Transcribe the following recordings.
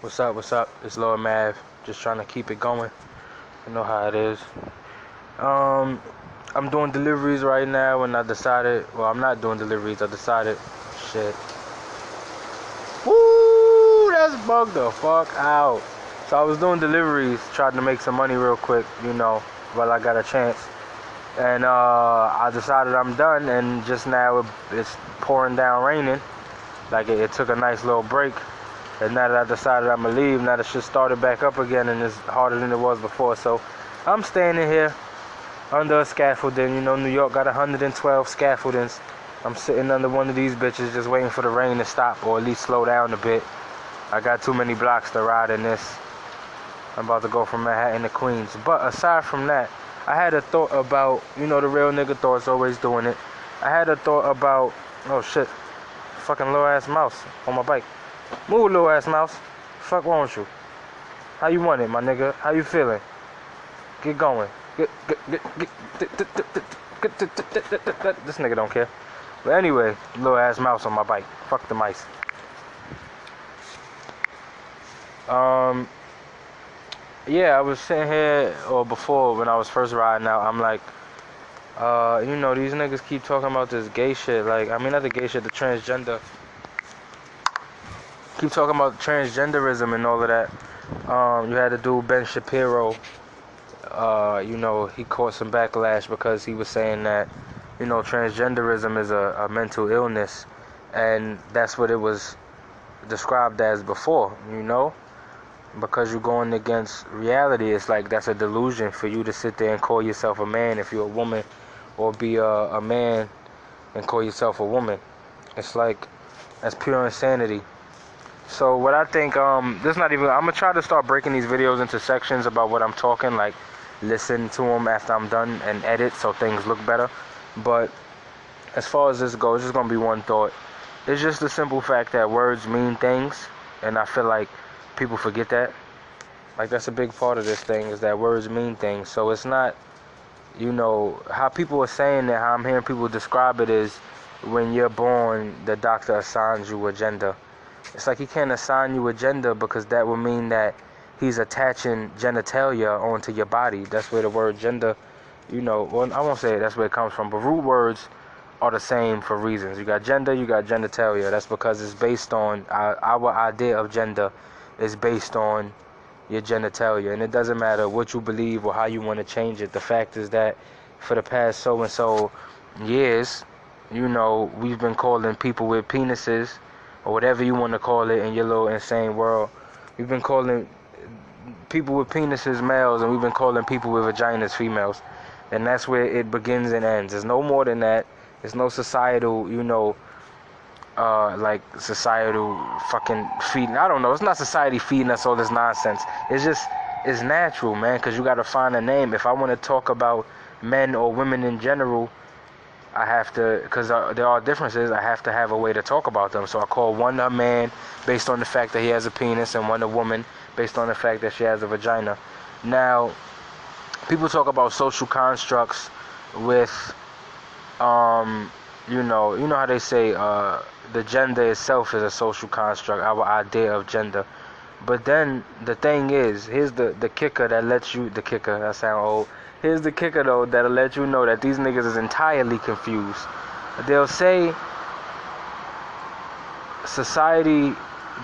What's up? What's up? It's Lord Mav. Just trying to keep it going. You know how it is. Um, I'm doing deliveries right now, and I decided. Well, I'm not doing deliveries. I decided. Shit. Woo! That's bugged the fuck out. So I was doing deliveries, trying to make some money real quick. While I got a chance. And I decided I'm done, and just now it's pouring down, raining. Like it took a nice little break. And now that I decided I'm going to leave, now the shit started back up again and it's harder than it was before. So I'm standing here under a scaffolding. New York got 112 scaffoldings. I'm sitting under one of these bitches just waiting for the rain to stop or at least slow down a bit. I got too many blocks to ride in this. I'm about to go from Manhattan to Queens. But aside from that, I had a thought about, the real nigga thoughts, always doing it. I had a thought about, oh shit, fucking little ass mouse on my bike. Move, little ass mouse. Fuck wrong with you? How you want it, my nigga? How you feeling? Get going. This nigga don't care. But anyway, little ass mouse on my bike. Fuck the mice. Yeah, I was sitting here, or before when I was first riding out, I'm like, these niggas keep talking about this gay shit. Like, I mean, not the gay shit, the transgender. Keep talking about transgenderism and all of that. You had the dude Ben Shapiro. He caught some backlash because he was saying that, transgenderism is a mental illness, and that's what it was described as before. Because you're going against reality. It's like that's a delusion for you to sit there and call yourself a man if you're a woman, or be a man and call yourself a woman. It's like that's pure insanity. So what I think, I'm gonna try to start breaking these videos into sections about what I'm talking, like listen to them after I'm done and edit so things look better. But as far as this goes, it's just gonna be one thought. It's just the simple fact that words mean things, and I feel like people forget that. Like that's a big part of this thing, is that words mean things. So it's not, how people are saying that, how I'm hearing people describe it is when you're born, the doctor assigns you a gender. It's like he can't assign you a gender because that would mean that he's attaching genitalia onto your body. That's where the word gender, well, I won't say that's where it comes from, but root words are the same for reasons. You got gender, you got genitalia. That's because it's based on, our idea of gender is based on your genitalia. And it doesn't matter what you believe or how you want to change it. The fact is that for the past so and so years, we've been calling people with penises, or whatever you want to call it in your little insane world. We've been calling people with penises males, and we've been calling people with vaginas females. And that's where it begins and ends. There's no more than that. There's no societal, like societal fucking feeding. I don't know. It's not society feeding us all this nonsense. It's natural, man, because you got to find a name. If I want to talk about men or women in general, I have to, because there are differences, I have to have a way to talk about them. So I call one a man based on the fact that he has a penis, and one a woman based on the fact that she has a vagina. Now, people talk about social constructs with, you know how they say the gender itself is a social construct, our idea of gender. But then the thing is, here's the kicker that lets you, the kicker, that sound old. Here's the kicker though, that'll let you know that these niggas is entirely confused. They'll say society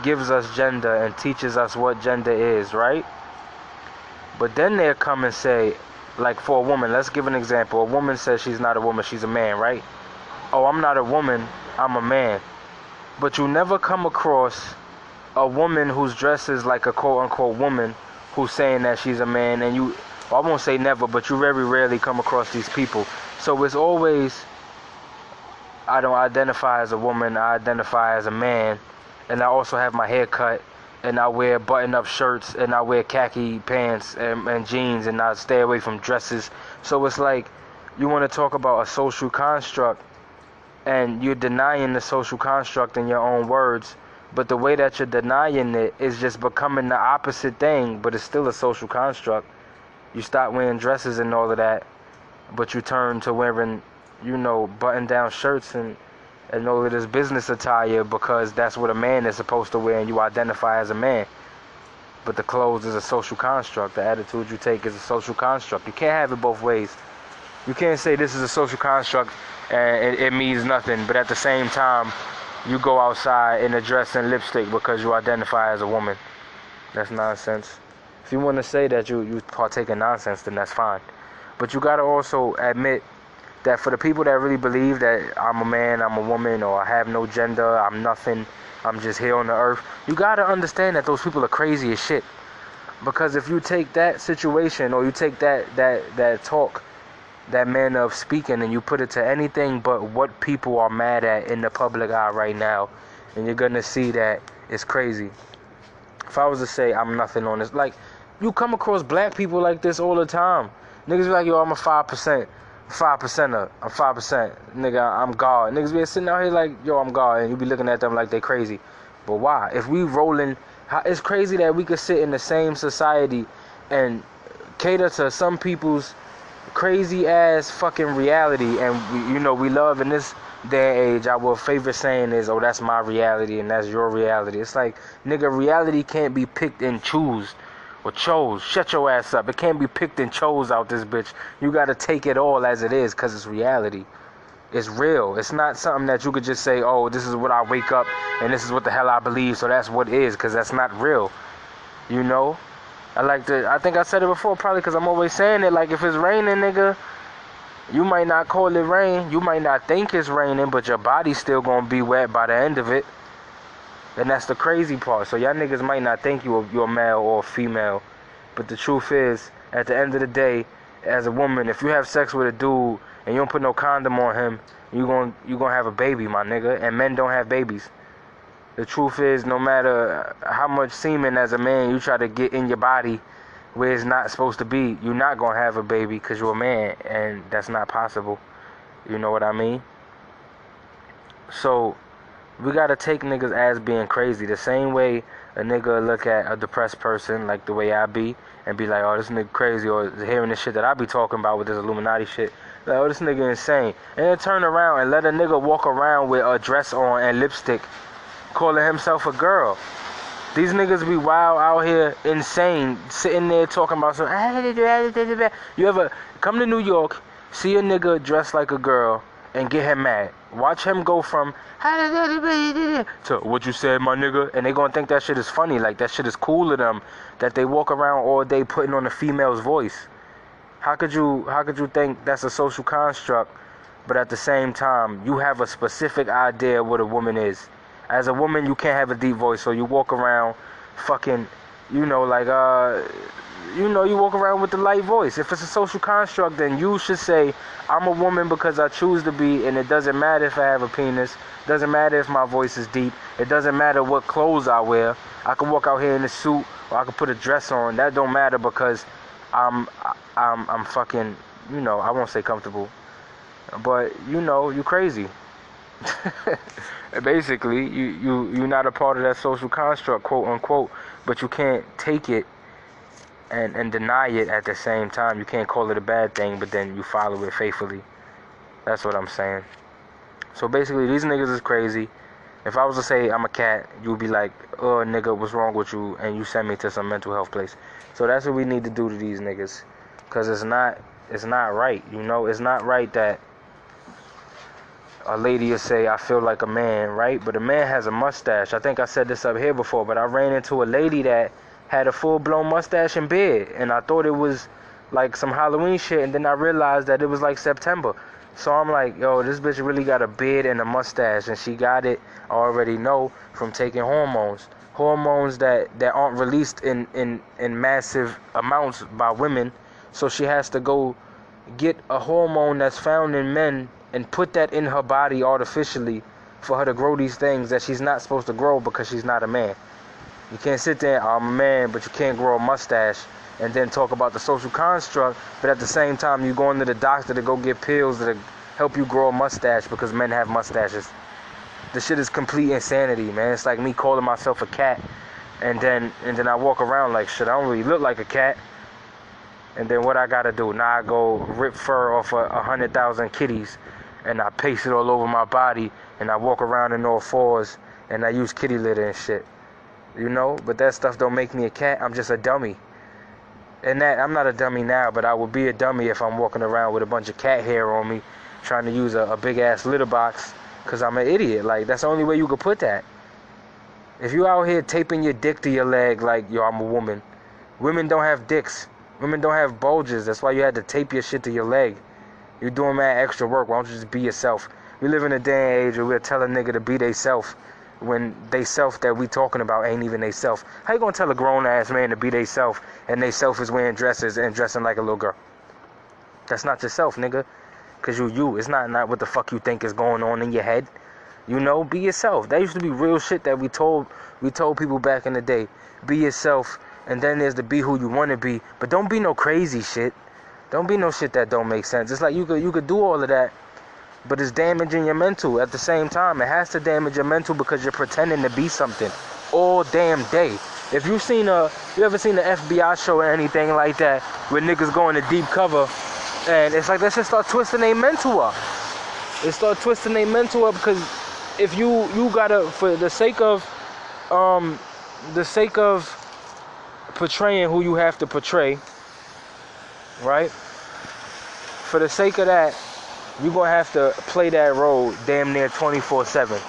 gives us gender and teaches us what gender is, right? But then they'll come and say, like for a woman, let's give an example. A woman says she's not a woman, she's a man, right? Oh, I'm not a woman, I'm a man. But you never come across a woman who's dressed as like a quote-unquote woman who's saying that she's a man, and I won't say never, but you very rarely come across these people. So it's always, I don't identify as a woman, I identify as a man, and I also have my hair cut, and I wear button-up shirts, and I wear khaki pants and jeans, and I stay away from dresses. So it's like, you want to talk about a social construct, and you're denying the social construct in your own words, but the way that you're denying it is just becoming the opposite thing, but it's still a social construct. You stop wearing dresses and all of that, but you turn to wearing, button-down shirts and all of this business attire because that's what a man is supposed to wear, and you identify as a man. But the clothes is a social construct. The attitude you take is a social construct. You can't have it both ways. You can't say this is a social construct and it means nothing, but at the same time, you go outside in a dress and lipstick because you identify as a woman. That's nonsense. If you want to say that you partake in nonsense, then that's fine. But you got to also admit that for the people that really believe that I'm a man, I'm a woman, or I have no gender, I'm nothing, I'm just here on the earth, you got to understand that those people are crazy as shit. Because if you take that situation or you take that talk, that manner of speaking, and you put it to anything but what people are mad at in the public eye right now, and you're going to see that it's crazy. If I was to say I'm nothing on this, like, you come across black people like this all the time. Niggas be like, yo, I'm a 5%. 5%er, I'm 5%, nigga, I'm God. Niggas be sitting out here like, yo, I'm God, and you be looking at them like they crazy. But why? If we rolling, it's crazy that we could sit in the same society and cater to some people's crazy ass fucking reality, and we love in this day and age. Our favorite saying is, oh, that's my reality and that's your reality. It's like, nigga, reality can't be picked and chose. Or chose. Shut your ass up. It can't be picked and chose out this bitch. You gotta take it all as it is, because it's reality. It's real. It's not something that you could just say, oh, this is what I wake up and this is what the hell I believe, so that's what it is, because that's not real. You know? I think I said it before, probably because I'm always saying it, like, if it's raining, nigga, you might not call it rain. You might not think it's raining, but your body's still gonna be wet by the end of it. And that's the crazy part. So y'all niggas might not think you're male or female, but the truth is, at the end of the day, as a woman, if you have sex with a dude and you don't put no condom on him, you gonna have a baby, my nigga. And men don't have babies. The truth is, no matter how much semen as a man you try to get in your body where it's not supposed to be, you're not gonna have a baby because you're a man, and that's not possible. You know what I mean? So we gotta take niggas as being crazy. The same way a nigga look at a depressed person, like the way I be, and be like, oh, this nigga crazy, or hearing the shit that I be talking about with this Illuminati shit, like, oh, this nigga insane. And then turn around and let a nigga walk around with a dress on and lipstick, calling himself a girl. These niggas be wild out here, insane, sitting there talking about some. You ever come to New York, see a nigga dressed like a girl, and get him mad? Watch him go from to what you said, my nigga, and they gonna think that shit is funny, like that shit is cool to them, that they walk around all day putting on a female's voice. How could you think that's a social construct, but at the same time you have a specific idea what a woman is? As a woman, you can't have a deep voice, so you walk around fucking, you walk around with the light voice. If it's a social construct, then you should say, I'm a woman because I choose to be, and it doesn't matter if I have a penis, doesn't matter if my voice is deep, it doesn't matter what clothes I wear. I can walk out here in a suit, or I can put a dress on. That don't matter because I'm fucking, I won't say comfortable, but you crazy. Basically, you're not a part of that social construct, quote unquote, but you can't take it and deny it at the same time. You can't call it a bad thing, but then you follow it faithfully. That's what I'm saying. So basically, these niggas is crazy. If I was to say I'm a cat, you'd be like, oh, nigga, what's wrong with you? And you send me to some mental health place. So that's what we need to do to these niggas. Because it's not right, It's not right that a lady will say, I feel like a man, right? But a man has a mustache. I think I said this up here before, but I ran into a lady that had a full-blown mustache and beard, and I thought it was like some Halloween shit, and then I realized that it was like September. So I'm like, yo, this bitch really got a beard and a mustache, and she got it, I already know, from taking hormones. Hormones that aren't released in massive amounts by women, so she has to go get a hormone that's found in men and put that in her body artificially for her to grow these things that she's not supposed to grow because she's not a man. You can't sit there, I'm a man, but you can't grow a mustache, and then talk about the social construct, but at the same time you going to the doctor to go get pills that help you grow a mustache because men have mustaches. This shit is complete insanity, man. It's like me calling myself a cat, and then I walk around like, shit, I don't really look like a cat. And then what I gotta do? Now I go rip fur off 100,000 kitties, and I paste it all over my body, and I walk around in all fours, and I use kitty litter and shit. you know? But that stuff don't make me a cat. I'm just a dummy. And that, I'm not a dummy now, but I would be a dummy if I'm walking around with a bunch of cat hair on me, trying to use a big-ass litter box, because I'm an idiot. Like, that's the only way you could put that. If you out here taping your dick to your leg like, yo, I'm a woman. Women don't have dicks. Women don't have bulges. That's why you had to tape your shit to your leg. You're doing mad extra work. Why don't you just be yourself? We live in a day and age where we're telling a nigga to be they self when they self that we talking about ain't even they self. How you gonna tell a grown-ass man to be they self and they self is wearing dresses and dressing like a little girl? That's not yourself, nigga. Because you. It's not what the fuck you think is going on in your head. You know, be yourself. That used to be real shit that we told people back in the day. Be yourself, and then there's the be who you want to be. But don't be no crazy shit. Don't be no shit that don't make sense. It's like you could do all of that, but it's damaging your mental at the same time. It has to damage your mental because you're pretending to be something all damn day. If you ever seen the FBI show or anything like that, where niggas go into deep cover, and it's like let's just start twisting their mental up. They start twisting their mental up because if you gotta, for the sake of portraying who you have to portray, right? For the sake of that, you're gonna have to play that role damn near 24/7.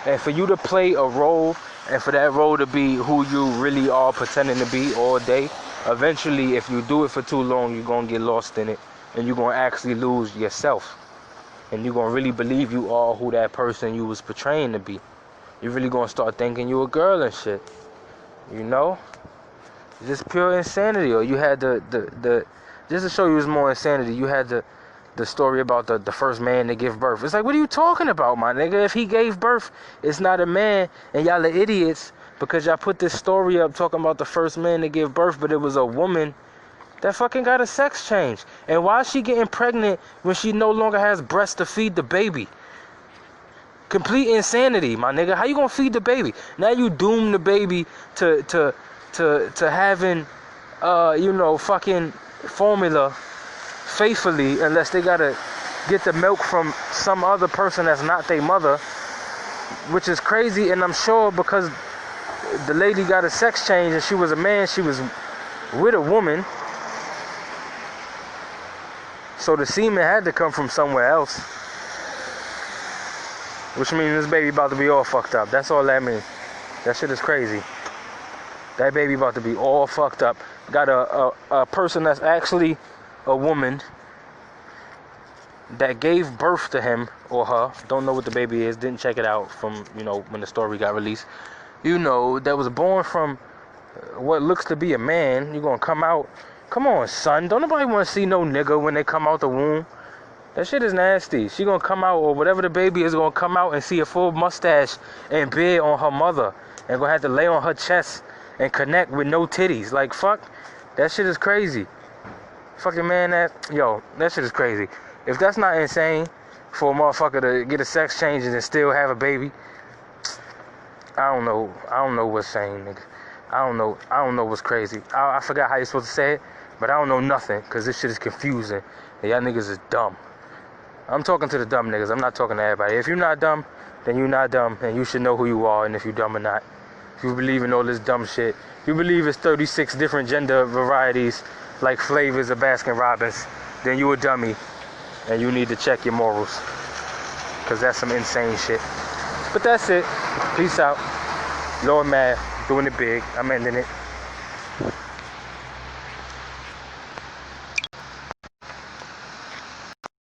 And for you to play a role and for that role to be who you really are pretending to be all day, eventually, if you do it for too long, you're gonna get lost in it and you're gonna actually lose yourself. And you're gonna really believe you are who that person you was portraying to be. You're really gonna start thinking you a girl and shit. You know? Just pure insanity. Or you had the just to show you it's more insanity, you had the story about the first man to give birth. It's like, what are you talking about, my nigga? If he gave birth, it's not a man, and y'all are idiots because y'all put this story up talking about the first man to give birth, but it was a woman that fucking got a sex change. And why is she getting pregnant when she no longer has breasts to feed the baby? Complete insanity, my nigga. How you gonna feed the baby? Now you doom the baby to having fucking formula faithfully, unless they gotta get the milk from some other person that's not their mother, which is crazy. And I'm sure because the lady got a sex change and she was a man, she was with a woman, so the semen had to come from somewhere else, which means this baby about to be all fucked up. That's all that means. That shit is crazy. That baby about to be all fucked up. Got a person that's actually a woman that gave birth to him or her. Don't know what the baby is. Didn't check it out from, when the story got released. That was born from what looks to be a man. You're gonna come out. Come on, son. Don't nobody want to see no nigga when they come out the womb. That shit is nasty. She gonna come out, or whatever the baby is gonna come out and see a full mustache and beard on her mother, and gonna have to lay on her chest and connect with no titties. Like, fuck. That shit is crazy. Fucking man, that shit is crazy. If that's not insane for a motherfucker to get a sex change and still have a baby, I don't know what's sane, nigga. I don't know what's crazy. I forgot how you're supposed to say it, but I don't know nothing, because this shit is confusing. And y'all niggas is dumb. I'm talking to the dumb niggas. I'm not talking to everybody. If you're not dumb, then you're not dumb, and you should know who you are, and if you're dumb or not. If you believe in all this dumb shit, you believe it's 36 different gender varieties, like flavors of Baskin Robbins, then you a dummy, and you need to check your morals, because that's some insane shit. But that's it. Peace out. Lord Math, doing it big. I'm ending it.